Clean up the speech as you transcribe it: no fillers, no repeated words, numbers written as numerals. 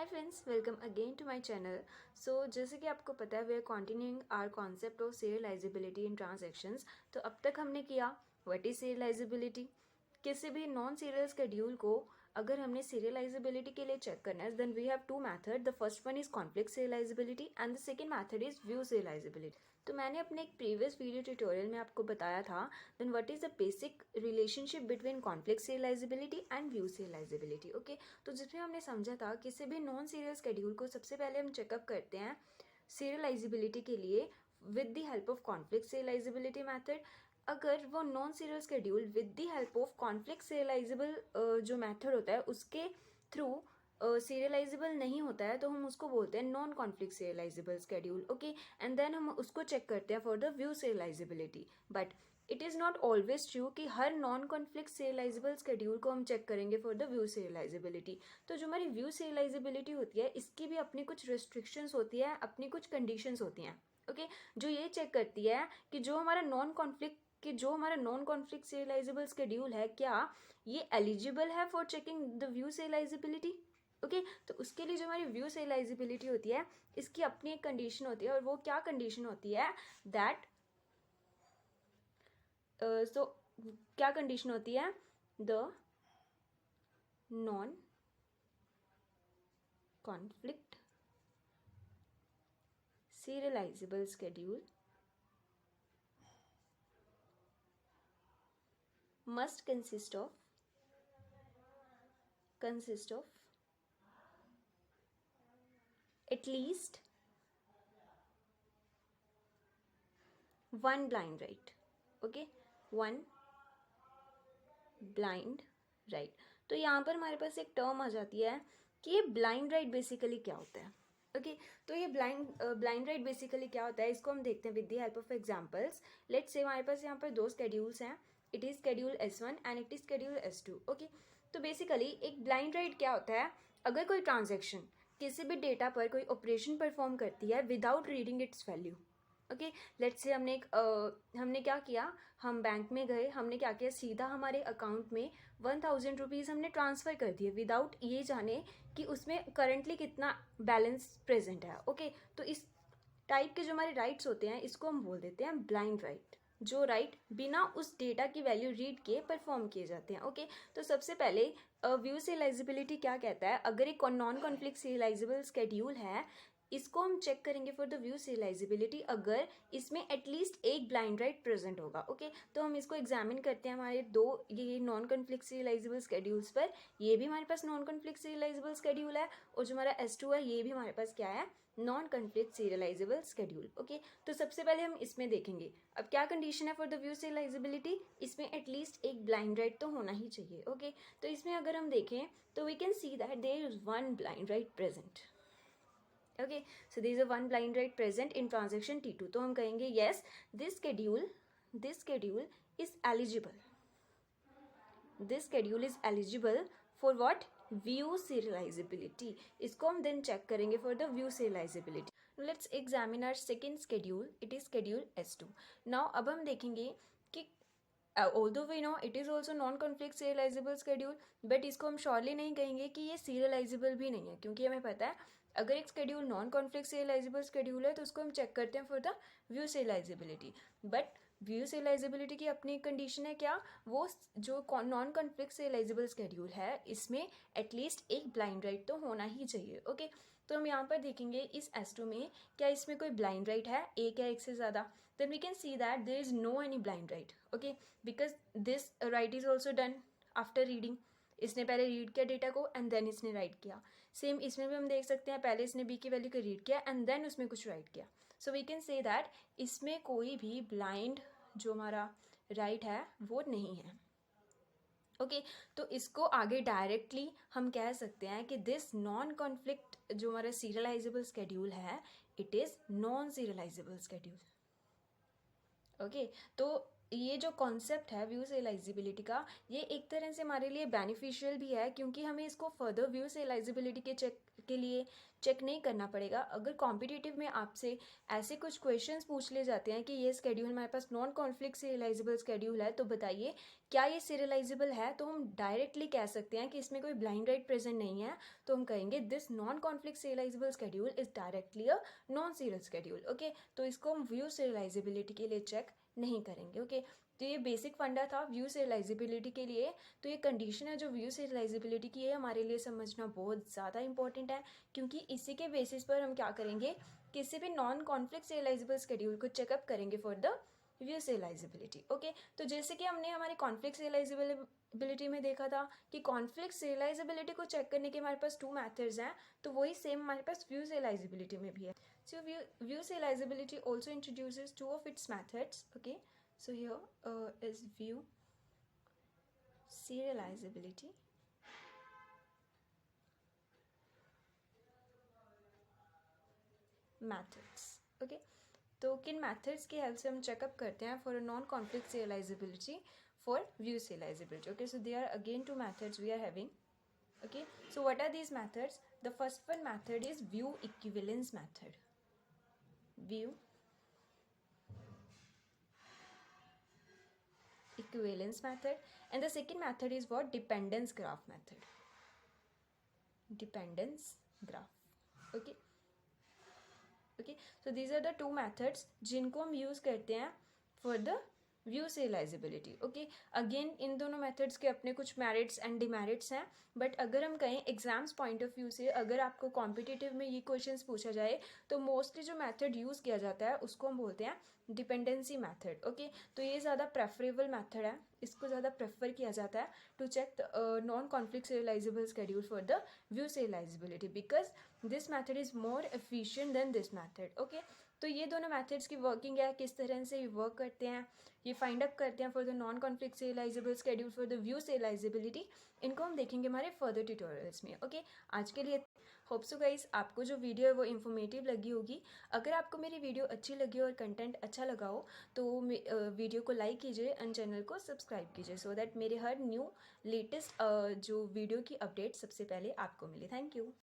Hi friends, welcome again to my channel. So जैसे कि आपको पता है we are continuing our concept of serializability in transactions. तो अब तक हमने किया व्हाट इज सीरियलाइजेबिलिटी। किसी भी नॉन सीरियल शेड्यूल को अगर हमने सीरियलाइजेबिलिटी के लिए चेक करना है then we have two method. The first one is conflict serializability and the second method is view serializability. तो मैंने अपने एक प्रीवियस वीडियो ट्यूटोरियल में आपको बताया था then what is the basic relationship between conflict serializability and view serializability. Okay, तो जिसमें हमने समझा था किसी भी नॉन सीरियल शेड्यूल को सबसे पहले हम चेकअप करते हैं सीरियलाइजेबिलिटी के लिए with the help of conflict serialisability method. अगर वो non serial schedule with the help of conflict serialisable जो मेथड होता है उसके थ्रू सीरियलाइजेबल नहीं होता है तो हम उसको बोलते हैं non conflict serializable schedule. Okay, and then हम उसको चेक करते हैं for the view serializability. But it is not always true कि हर नॉन कॉन्फ्लिक्ट सीरियलाइजेबल शेड्यूल को हम चेक करेंगे फॉर द व्यू सीरियलाइजेबिलिटी। तो जो हमारी व्यू सीरियलाइजेबिलिटी होती है इसकी भी अपनी कुछ रिस्ट्रिक्शंस होती है, अपनी कुछ कंडीशंस होती हैं। ओके, जो ये चेक करती है कि जो हमारा नॉन कॉन्फ्लिक्ट सीरियलाइजेबल शेड्यूल है क्या ये एलिजिबल है for checking the view serializability. Okay, तो उसके लिए जो हमारी व्यू सीरियलाइजेबिलिटी होती है इसकी अपनी एक कंडीशन होती है और वो क्या कंडीशन होती है दैट क्या कंडीशन होती है the non conflict serializable schedule must consist of at least one blind write. Okay, one blind write. तो यहाँ पर हमारे पास एक टर्म आ जाती है कि ये ब्लाइंड राइट बेसिकली क्या होता है। ओके, तो ये ब्लाइंड राइट बेसिकली क्या होता है इसको हम देखते हैं with the help of examples. Let's say हमारे पास यहाँ पर दो स्केड्यूल्स हैं, it is schedule S1 and it is schedule S2। Okay, तो बेसिकली एक ब्लाइंड राइट क्या होता है अगर कोई ट्रांजेक्शन किसी भी डेटा पर कोई ऑपरेशन परफॉर्म करती है without reading it's value. Okay, let's say हमने क्या किया, हम बैंक में गए, हमने क्या किया सीधा हमारे अकाउंट में 1000 रुपीज़ हमने ट्रांसफ़र कर दिए विदाउट ये जाने कि उसमें करंटली कितना बैलेंस प्रेजेंट है। ओके, तो इस टाइप के जो हमारे राइट्स होते हैं इसको हम बोल देते हैं ब्लाइंड राइट, जो राइट बिना उस डेटा की वैल्यू रीड के परफॉर्म किए जाते हैं। ओके, तो सबसे पहले व्यू सीरियलाइजेबिलिटी क्या कहता है, अगर एक नॉन कॉन्फ्लिक्ट सीरियलाइजेबल शेड्यूल है इसको हम चेक करेंगे फॉर द व्यू सीरियलाइजेबिलिटी अगर इसमें एटलीस्ट एक ब्लाइंड राइट प्रेजेंट होगा। ओके, तो हम इसको एग्जामिन करते हैं हमारे दो ये नॉन कॉन्फ्लिक्ट सीरियलाइजेबल शेड्यूल्स पर। ये भी हमारे पास नॉन कॉन्फ्लिक्ट सीरियलाइजेबल शेड्यूल है और जो हमारा S2 है ये भी हमारे पास क्या है, non conflict serializable schedule. Okay, तो सबसे पहले हम इसमें देखेंगे अब क्या कंडीशन है फॉर द व्यू सीरियलाइजेबिलिटी, इसमें एटलीस्ट एक ब्लाइंड राइट तो होना ही चाहिए। ओके, तो इसमें अगर हम देखें तो we can see that there is one blind write present. Okay, so there is a one blind write present in transaction T2। तो हम कहेंगे yes this schedule is eligible, this schedule is eligible for what, view serializability. इसको हम then check करेंगे for the view serializability. Let's examine our second schedule, it is schedule S2। Now अब हम देखेंगे कि although we know it is also non conflict serializable schedule but इसको हम surely नहीं कहेंगे कि ये सीरियलाइजेबल भी नहीं है, क्योंकि हमें पता है अगर एक schedule non conflict serializable schedule है तो उसको हम चेक करते हैं for the view serializability. But view serialisability की अपनी कंडीशन है क्या, वो जो नॉन कॉन्फ्लिक्ट सीरियलाइजेबल शेड्यूल है इसमें एटलीस्ट एक ब्लाइंड राइट तो होना ही चाहिए। ओके, तो हम यहाँ पर देखेंगे इस S2 में क्या इसमें कोई ब्लाइंड राइट है, एक या एक से ज़्यादा, then we can see that there is no any blind write. Okay, because this write is also done after reading। इसने पहले रीड किया डेटा को एंड देन इसने राइट किया। सेम इसमें भी हम देख सकते हैं पहले इसने बी की वैल्यू को रीड किया एंड देन उसमें कुछ राइट किया। So we can say that इसमें कोई भी ब्लाइंड जो हमारा राइट है वो नहीं है। ओके, तो इसको आगे डायरेक्टली हम कह सकते हैं कि दिस नॉन कॉन्फ्लिक्ट जो हमारा सीरियलाइजेबल शेड्यूल है it is non serialisable schedule. Okay, तो ये जो कॉन्सेप्ट है व्यू सेलाइजिबिलिटी का, ये एक तरह से हमारे लिए बेनिफिशियल भी है, क्योंकि हमें इसको फर्दर व्यू सेलाइजिबिलिटी के लिए चेक नहीं करना पड़ेगा। अगर कॉम्पिटिटिव में आपसे ऐसे कुछ क्वेश्चंस पूछ ले जाते हैं कि ये स्केड्यूल हमारे पास नॉन कॉन्फ्लिक्ट सीरियलाइजेबल स्केड्यूल है, तो बताइए क्या ये सीरियलाइजेबल है, तो हम डायरेक्टली कह सकते हैं कि इसमें कोई ब्लाइंड राइट प्रेजेंट नहीं है, तो हम कहेंगे this non conflict serialisable schedule is directly a non serial schedule. Okay, तो इसको हम व्यू सीरियलाइजेबिलिटी के लिए चेक नहीं करेंगे। ओके, तो ये बेसिक फंडा था व्यू सीरियलाइजेबिलिटी के लिए। तो ये कंडीशन है जो व्यू सीरियलाइजेबिलिटी की है, हमारे लिए समझना बहुत ज़्यादा इंपॉर्टेंट है, क्योंकि इसी के बेसिस पर हम क्या करेंगे, किसी भी नॉन कॉन्फ्लिक्ट सीरियलाइजेबल स्केड्यूल को चेकअप करेंगे for the view serializability. Okay, तो जैसे कि हमने हमारी कॉन्फ्लिक्ट सीरियलाइजेबिलिटी में देखा था कि कॉन्फ्लिक्ट सीरियलाइजेबिलिटी को चेक करने के हमारे पास 2 मेथड्स हैं, तो वही सेम हमारे पास व्यू सीरियलाइजेबिलिटी में भी है। So view serializability also introduces 2 of its methods. Okay, so here is view serializability methods. Okay, तो किन methods की हेल्प से हम चेकअप करते हैं for a non-conflict serializability for view serializability. Okay, so there are again 2 methods we are having. Okay, so what are these methods? The first one method is view equivalence method. View equivalence method, and the second method is what? Dependence graph method. Dependence graph. Okay, okay, so these are the 2 methods जिनको हम use करते हैं for the view serializability. Okay, again in दोनों methods के अपने कुछ merits and demerits हैं, but अगर हम कहें एग्जाम्स पॉइंट ऑफ व्यू से, अगर आपको कॉम्पिटिटिव में ये क्वेश्चंस पूछा जाए, तो मोस्टली जो मेथड यूज़ किया जाता है उसको हम बोलते हैं डिपेंडेंसी मेथड। ओके, तो ये ज़्यादा प्रेफरेबल मेथड है, इसको ज़्यादा प्रेफर किया जाता है to check non conflict serializable schedule for the view serializability because this method is more efficient than this method. Okay, तो ये दोनों मेथड्स की वर्किंग है, किस तरह से वर्क करते हैं, ये फाइंड अप करते हैं for the non conflict serializable schedule for the view serializability, इनको हम देखेंगे हमारे फर्दर ट्यूटोरियल्स में। ओके, आज के लिए होप सो गाइस आपको जो वीडियो है वो इन्फॉर्मेटिव लगी होगी। अगर आपको मेरी वीडियो अच्छी लगी और कंटेंट अच्छा लगा हो तो वीडियो को लाइक कीजिए एंड चैनल को सब्सक्राइब कीजिए, सो दैट मेरे हर न्यू लेटेस्ट जो वीडियो की अपडेट सबसे पहले आपको मिले। Thank you.